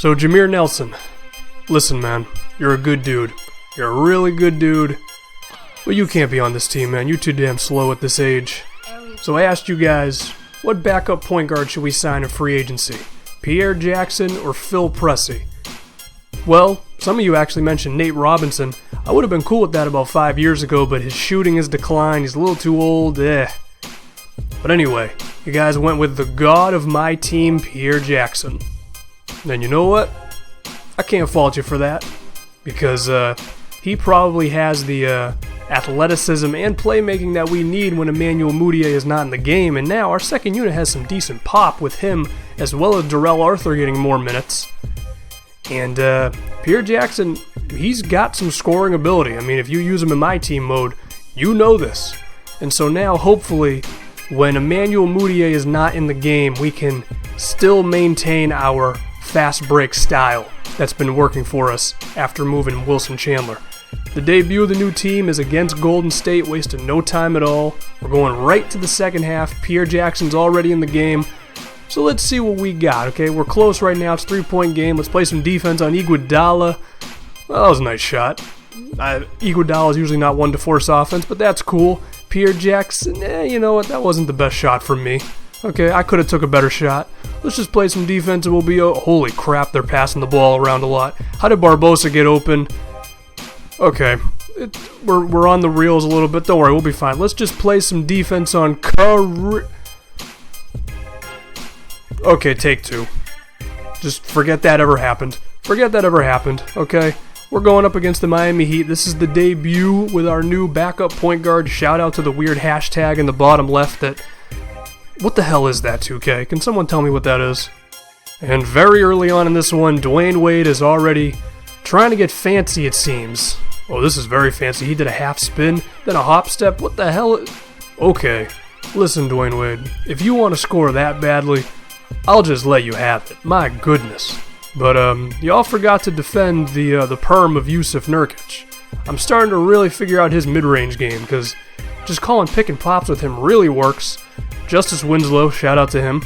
So Jameer Nelson, listen man, you're a good dude. You're a really good dude. But you can't be on this team, man. You're too damn slow at this age. So I asked you guys, what backup point guard should we sign in free agency? Pierre Jackson or Phil Pressey? Well, some of you actually mentioned Nate Robinson. I would have been cool with that about 5 years ago, but his shooting has declined. He's a little too old. But anyway, you guys went with the god of my team, Pierre Jackson. And you know what? I can't fault you for that. Because he probably has the athleticism and playmaking that we need when Emmanuel Mudiay is not in the game. And now our second unit has some decent pop with him, as well as Darrell Arthur getting more minutes. And Pierre Jackson, he's got some scoring ability. I mean, if you use him in my team mode, you know this. And so now, hopefully, when Emmanuel Mudiay is not in the game, we can still maintain our fast break style that's been working for us after moving Wilson Chandler. The debut of the new team is against Golden State, wasting no time at all. We're going right to the second half. Pierre Jackson's already in the game. So let's see what we got, okay? We're close right now. It's a 3-point game. Let's play some defense on Iguodala. Well, that was a nice shot. Iguodala is usually not one to force offense, but that's cool. Pierre Jackson, you know what? That wasn't the best shot from me. Okay, I could have took a better shot. Let's just play some defense and we'll be... holy crap, they're passing the ball around a lot. How did Barbosa get open? Okay, we're on the reels a little bit. Don't worry, we'll be fine. Let's just play some defense on Okay, take two. Just forget that ever happened. Forget that ever happened, okay? We're going up against the Miami Heat. This is the debut with our new backup point guard. Shout out to the weird hashtag in the bottom left that... What the hell is that, 2K? Can someone tell me what that is? And very early on in this one, Dwayne Wade is already trying to get fancy, it seems. Oh, this is very fancy. He did a half spin, then a hop step. What the hell? Okay, listen, Dwayne Wade. If you want to score that badly, I'll just let you have it. My goodness. But y'all forgot to defend the perm of Yusuf Nurkic. I'm starting to really figure out his mid-range game, because just calling pick and pops with him really works. Justice Winslow, shout out to him.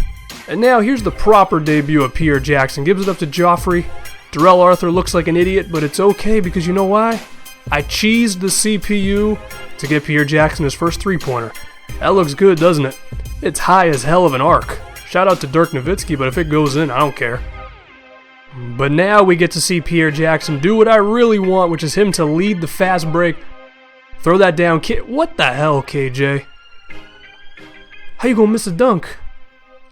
And now here's the proper debut of Pierre Jackson. Gives it up to Joffrey. Darrell Arthur looks like an idiot, but it's okay because you know why? I cheesed the CPU to get Pierre Jackson his first three-pointer. That looks good, doesn't it? It's high as hell of an arc. Shout out to Dirk Nowitzki, but if it goes in, I don't care. But now we get to see Pierre Jackson do what I really want, which is him to lead the fast break. Throw that down, kid. What the hell, KJ? How you gonna miss a dunk?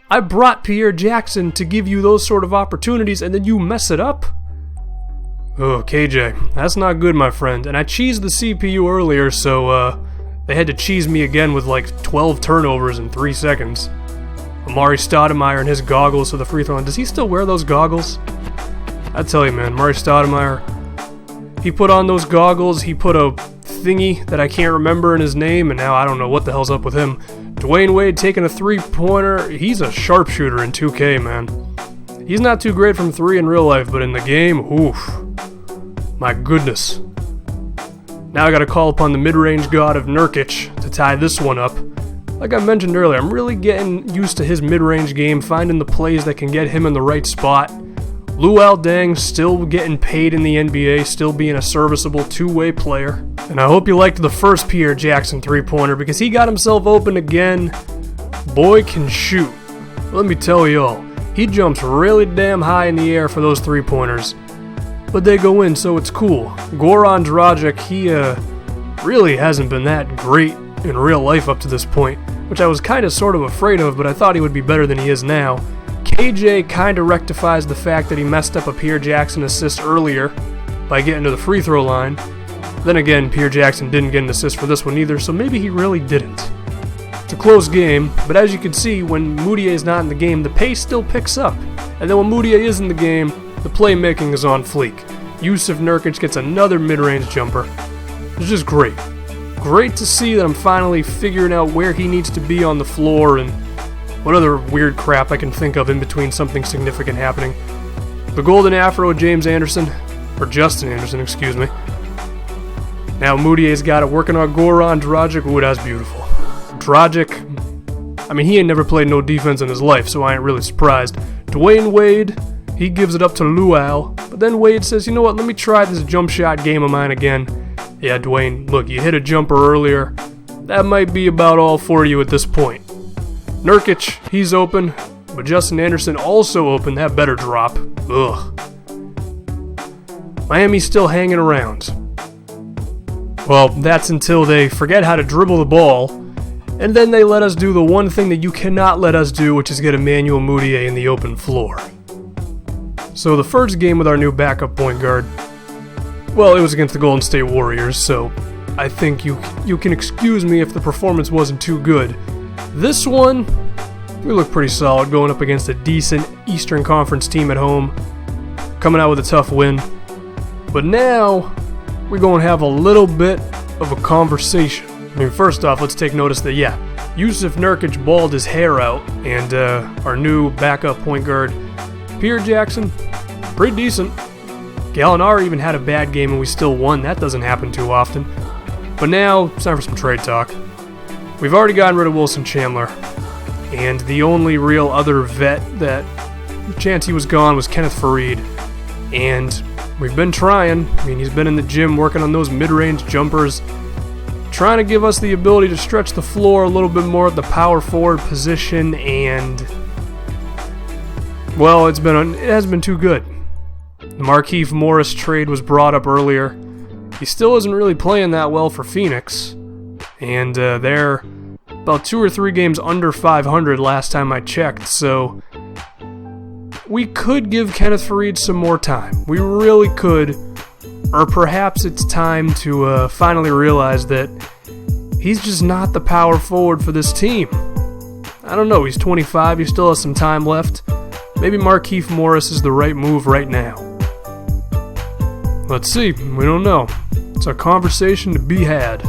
I brought Pierre Jackson to give you those sort of opportunities, and then you mess it up? Oh, KJ, that's not good, my friend. And I cheesed the CPU earlier, so they had to cheese me again with like 12 turnovers in 3 seconds. Amari Stoudemire and his goggles to the free throw line. Does he still wear those goggles? I tell you, man, Amari Stoudemire, he put on those goggles, he put a thingy that I can't remember in his name, and now I don't know what the hell's up with him. Dwayne Wade taking a three-pointer. He's a sharpshooter in 2K, man. He's not too great from three in real life, but in the game, oof. My goodness. Now I gotta call upon the mid-range god of Nurkic to tie this one up. Like I mentioned earlier, I'm really getting used to his mid-range game, finding the plays that can get him in the right spot. Luol Deng still getting paid in the NBA, still being a serviceable two-way player. And I hope you liked the first Pierre Jackson three-pointer because he got himself open again. Boy can shoot. Let me tell y'all, he jumps really damn high in the air for those three-pointers. But they go in, so it's cool. Goran Dragic, he really hasn't been that great in real life up to this point, which I was kind of sort of afraid of, but I thought he would be better than he is now. KJ kind of rectifies the fact that he messed up a Pierre Jackson assist earlier by getting to the free throw line. Then again, Pierre Jackson didn't get an assist for this one either, so maybe he really didn't. It's a close game, but as you can see, when Mudiay is not in the game, the pace still picks up. And then when Mudiay is in the game, the playmaking is on fleek. Yusuf Nurkic gets another mid-range jumper. It's just great. Great to see that I'm finally figuring out where he needs to be on the floor and what other weird crap I can think of in between something significant happening. The golden afro of James Anderson, or Justin Anderson, excuse me. Now Moudier's got it working on Goran Dragic. Ooh, that's beautiful. Dragic, I mean, he ain't never played no defense in his life, so I ain't really surprised. Dwayne Wade, He gives it up to Luau, but then Wade says, you know what, let me try this jump shot game of mine again. Yeah, Dwayne, look, you hit a jumper earlier. That might be about all for you at this point. Nurkic, he's open, but Justin Anderson also open. That better drop. Ugh. Miami's still hanging around. Well, that's until they forget how to dribble the ball, and then they let us do the one thing that you cannot let us do, which is get Emmanuel Mudiay in the open floor. So the first game with our new backup point guard, well, it was against the Golden State Warriors, so I think you can excuse me if the performance wasn't too good. This one, we look pretty solid going up against a decent Eastern Conference team at home, coming out with a tough win. But now, we're going to have a little bit of a conversation. I mean, first off, let's take notice that, Yusuf Nurkic balled his hair out, and our new backup point guard, Pierre Jackson, pretty decent. Gallinari even had a bad game and we still won. That doesn't happen too often. But now, it's time for some trade talk. We've already gotten rid of Wilson Chandler, and the only real other vet that chance he was gone was Kenneth Faried. And we've been trying. I mean, he's been in the gym working on those mid-range jumpers, trying to give us the ability to stretch the floor a little bit more at the power forward position, and well, it hasn't been too good. The Markieff Morris trade was brought up earlier. He still isn't really playing that well for Phoenix, and they're about 2 or 3 games under 500 last time I checked, so we could give Kenneth Faried some more time. We really could, or perhaps it's time to finally realize that he's just not the power forward for this team. I don't know, he's 25, he still has some time left. Maybe Markieff Morris is the right move right now. Let's see, we don't know. It's a conversation to be had.